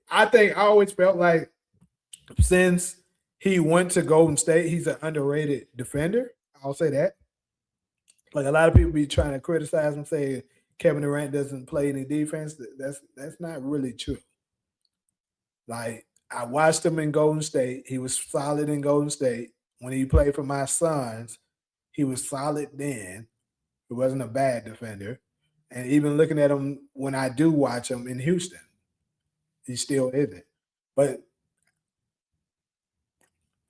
I always felt like since he went to Golden State, he's an underrated defender. I'll say that. Like a lot of people be trying to criticize him, say Kevin Durant doesn't play any defense. That's not really true. Like I watched him in Golden State. He was solid in Golden State. When he played for my sons, he was solid then. He wasn't a bad defender. And even looking at him when I do watch him in Houston, he still isn't. But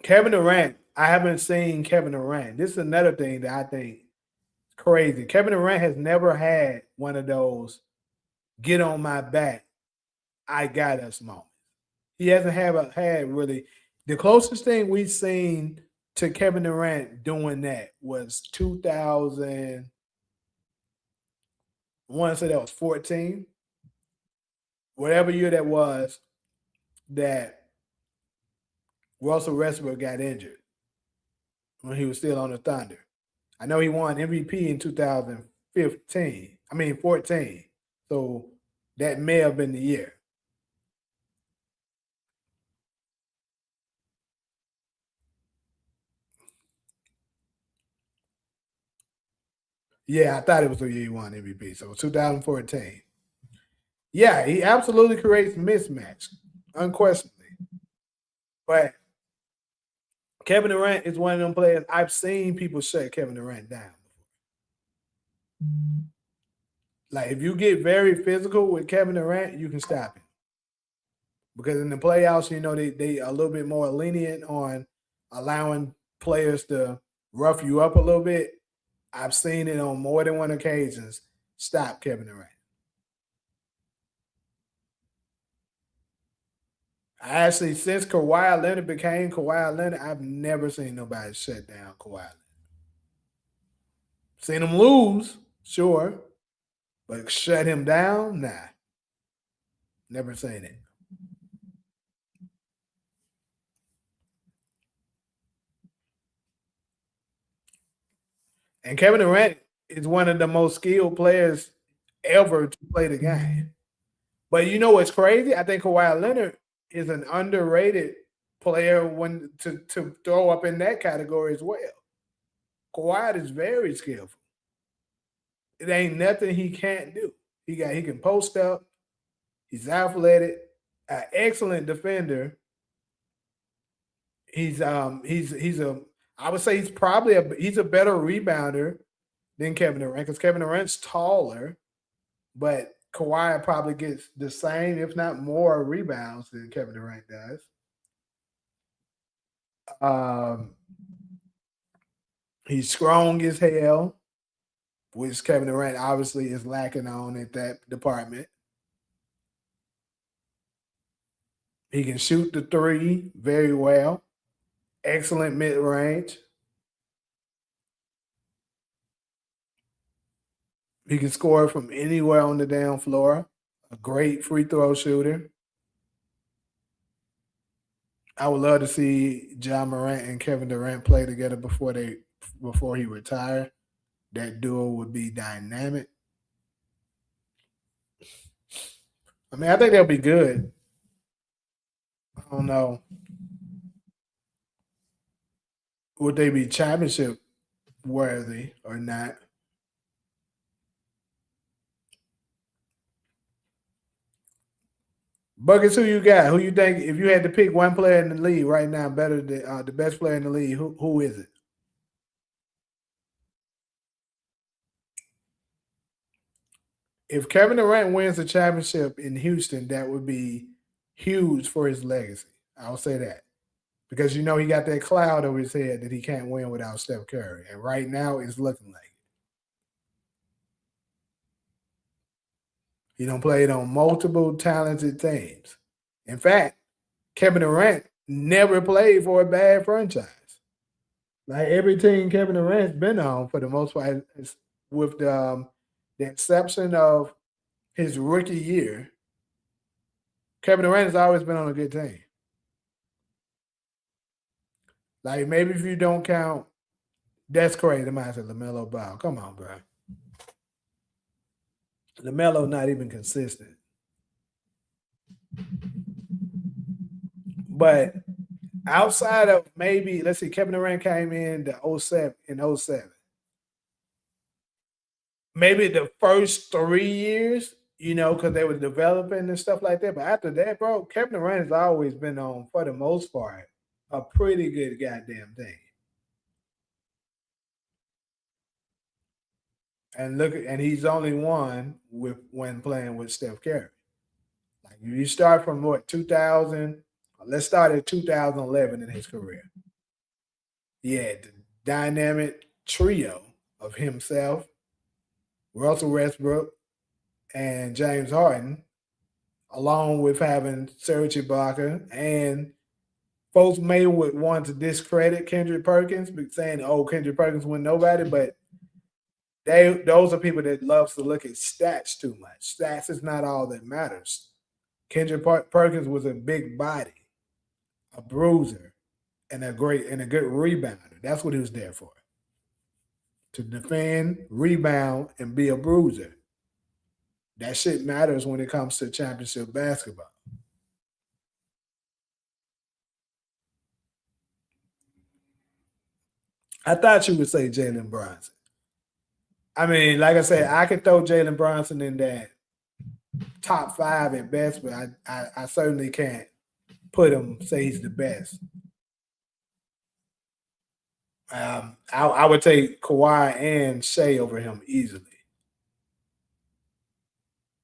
Kevin Durant, I haven't seen Kevin Durant. This is another thing that I think is crazy. Kevin Durant has never had one of those get on my back, I got us moments. He hasn't had really the closest thing we've seen to Kevin Durant doing that was 2000. I want to say that was 14, whatever year that was. That Russell Westbrook got injured when he was still on the Thunder. I know he won MVP in 2015. I mean 14. So that may have been the year. Yeah, I thought it was the year he won MVP. So 2014. Yeah, he absolutely creates mismatch, unquestionably. But Kevin Durant is one of them players I've seen people shut Kevin Durant down. Like if you get very physical with Kevin Durant, you can stop him. Because in the playoffs, they are a little bit more lenient on allowing players to rough you up a little bit. I've seen it on more than one occasions. Stop Kevin Durant. I actually, since Kawhi Leonard became Kawhi Leonard, I've never seen nobody shut down Kawhi Leonard. Seen him lose, sure, but shut him down, nah, never seen it. And Kevin Durant is one of the most skilled players ever to play the game. But you know what's crazy? I think Kawhi Leonard is an underrated player when to throw up in that category as well. Kawhi is very skillful. It ain't nothing he can't do. He can post up. He's athletic, an excellent defender. He's a I would say he's a better rebounder than Kevin Durant because Kevin Durant's taller, but Kawhi probably gets the same, if not more, rebounds than Kevin Durant does. Um, he's strong as hell, which Kevin Durant obviously is lacking on at that department. He can shoot the three very well. Excellent mid range. He can score from anywhere on the down floor. A great free throw shooter. I would love to see John Morant and Kevin Durant play together before he retire. That duo would be dynamic. I mean, I think they'll be good. I don't know. Would they be championship worthy or not? Buckets, who you got? Who you think? If you had to pick one player in the league right now, better than the best player in the league, who is it? If Kevin Durant wins the championship in Houston, that would be huge for his legacy. I'll say that because he got that cloud over his head that he can't win without Steph Curry, and right now it's looking like it. He don't play it on multiple talented teams. In fact, Kevin Durant never played for a bad franchise. Like every team Kevin Durant's been on for the most part, with the exception of his rookie year, Kevin Durant has always been on a good team. Like maybe if you don't count, that's crazy. I might say Lamelo Ball. Come on, bro. Lamelo not even consistent. But outside of maybe, let's see, Kevin Durant came in the '07 in '07. Maybe the first 3 years, because they were developing and stuff like that. But after that, bro, Kevin Durant has always been on, for the most part, a pretty good goddamn thing. And and he's only won with when playing with Steph Curry. Like you start from what 2000. Let's start at 2011 in his career. He had the dynamic trio of himself, Russell Westbrook, and James Harden, along with having Serge Ibaka, and folks may would want to discredit Kendrick Perkins, saying, "Oh, Kendrick Perkins won nobody," but those are people that loves to look at stats too much. Stats is not all that matters. Kendrick Perkins was a big body, a bruiser, and a good rebounder. That's what he was there for. To defend, rebound, and be a bruiser. That shit matters when it comes to championship basketball. I thought you would say Jalen Brunson. I mean, like I said, I could throw Jalen Brunson in that top 5 at best, but I certainly can't put him, say he's the best. I would take Kawhi and Shea over him easily.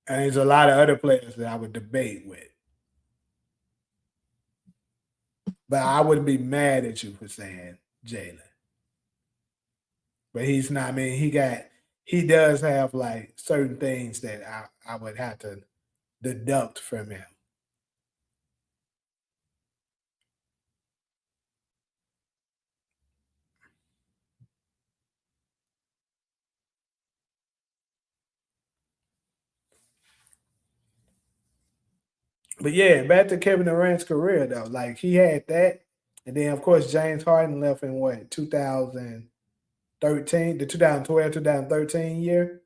And there's a lot of other players that I would debate with. But I wouldn't be mad at you for saying Jalen. But he's not, I mean, he does have like certain things that I would have to deduct from him. But yeah, back to Kevin Durant's career though. Like he had that, and then of course James Harden left in what 2013, the 2012 2013 year.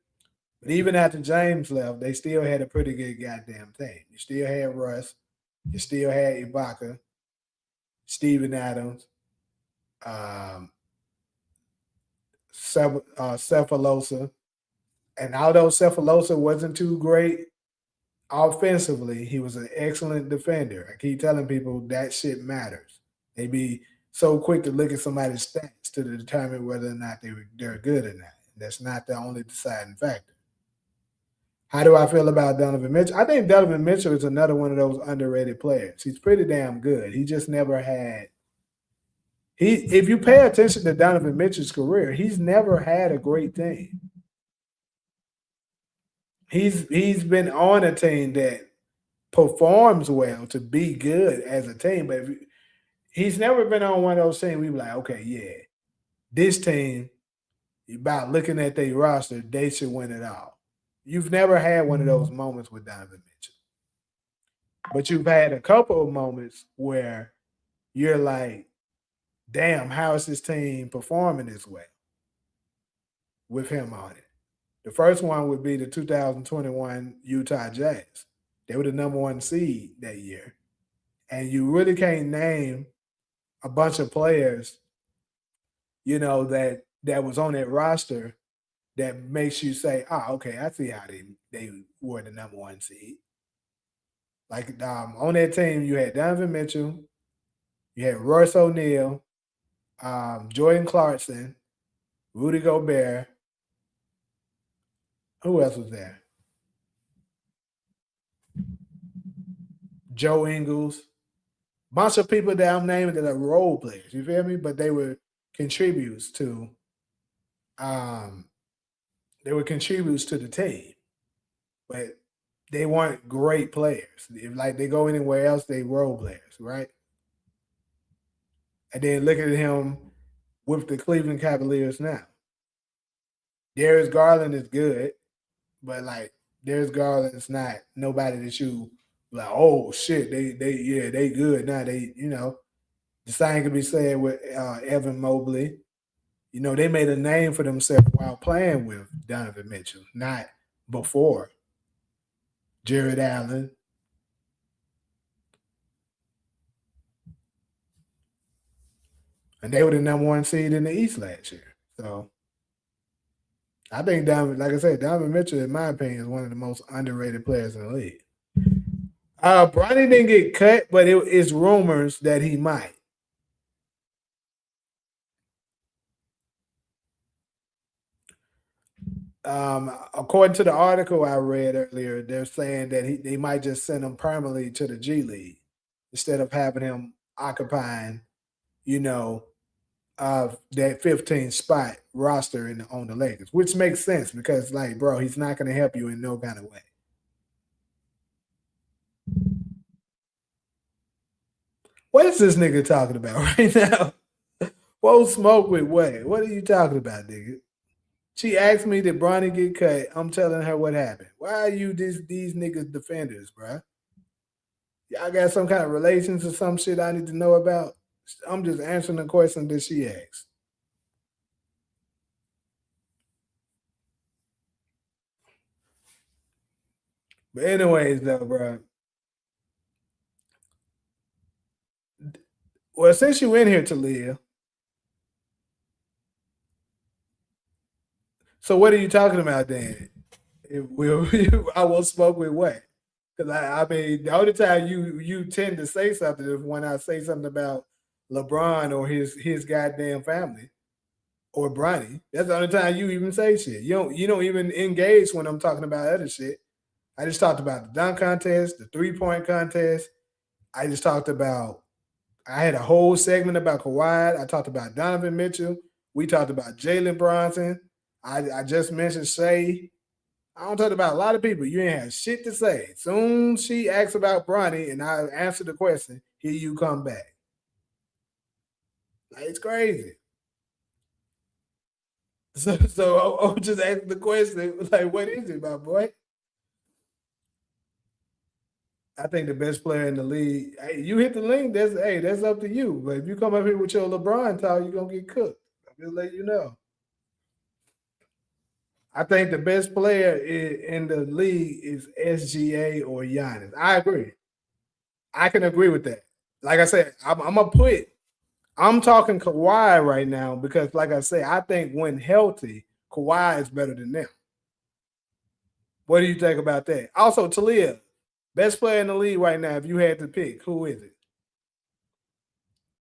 But even after James left, they still had a pretty good goddamn team. You still had Russ, you still had Ibaka, Steven Adams, um, Cephalosha, and although Cephalosha wasn't too great offensively, he was an excellent defender. I keep telling people that shit matters. They be so quick to look at somebody's stats to determine whether or not they're good or not. That's not the only deciding factor. How do I feel about Donovan Mitchell? I think Donovan Mitchell is another one of those underrated players. He's pretty damn good. He just never had he if you pay attention to Donovan Mitchell's career, he's never had a great team. He's been on a team that performs well to be good as a team, but he's never been on one of those teams we be like, okay, yeah, this team, about looking at their roster, they should win it all. You've never had one of those moments with Donovan Mitchell, but you've had a couple of moments where you're like, damn, how is this team performing this way with him on it? The first one would be the 2021 Utah Jazz. They were the number 1 seed that year. And you really can't name a bunch of players, that was on that roster that makes you say, oh, okay, I see how they were the number 1 seed. Like on that team, you had Donovan Mitchell, you had Royce O'Neal, Jordan Clarkson, Rudy Gobert. Who else was there? Joe Ingles. Bunch of people that I'm naming that are role players. You feel me? But contributes to um they were contributes to the team. But they weren't great players. If like they go anywhere else, they role players, right? And then look at him with the Cleveland Cavaliers now. Darius Garland is good, but like Darius Garland is not nobody that you like, oh shit, they good now. The same can be said with Evan Mobley. They made a name for themselves while playing with Donovan Mitchell, not before. Jared Allen. and they were the number one seed in the East last year. So I think Donovan, like I said, Donovan Mitchell, in my opinion, is one of the most underrated players in the league. Bronny didn't get cut, but it's rumors that he might. According to the article I read earlier, they're saying that they might just send him permanently to the G League instead of having him occupying, you know, that 15 spot roster on the Lakers, which makes sense because, like, bro, he's not going to help you in no kind of way. What is this nigga talking about right now? Whoa, smoke with what? What are you talking about, nigga? She asked me did Bronny get cut. I'm telling her what happened. Why are you these niggas defenders, bro? Y'all got some kind of relations or some shit I need to know about? I'm just answering the question that she asked. But anyways, though, bro. Well, since you in here, Talia, so what are you talking about then? I will smoke with what? Because I mean, the only time you tend to say something is when I say something about LeBron or his goddamn family or Bronny. That's the only time you even say shit. You don't even engage when I'm talking about other shit. I just talked about the dunk contest, the 3-point contest. I just talked about. I had a whole segment about Kawhi. I talked about Donovan Mitchell. We talked about Jalen Bronson. I just mentioned Shea. I don't talk about a lot of people. You ain't have shit to say. Soon she asks about Bronny and I answer the question, here you come back. Like, it's crazy. So I'm just asking the question, like, what is it, my boy? I think the best player in the league. Hey, you hit the link. That's up to you. But if you come up here with your LeBron talk, you're gonna get cooked. I'm just let you know. I think the best player in the league is SGA or Giannis. I agree. I can agree with that. Like I said, I'm gonna put. I'm talking Kawhi right now because, like I say, I think when healthy, Kawhi is better than them. What do you think about that? Also, Talia, best player in the league right now. If you had to pick, who is it?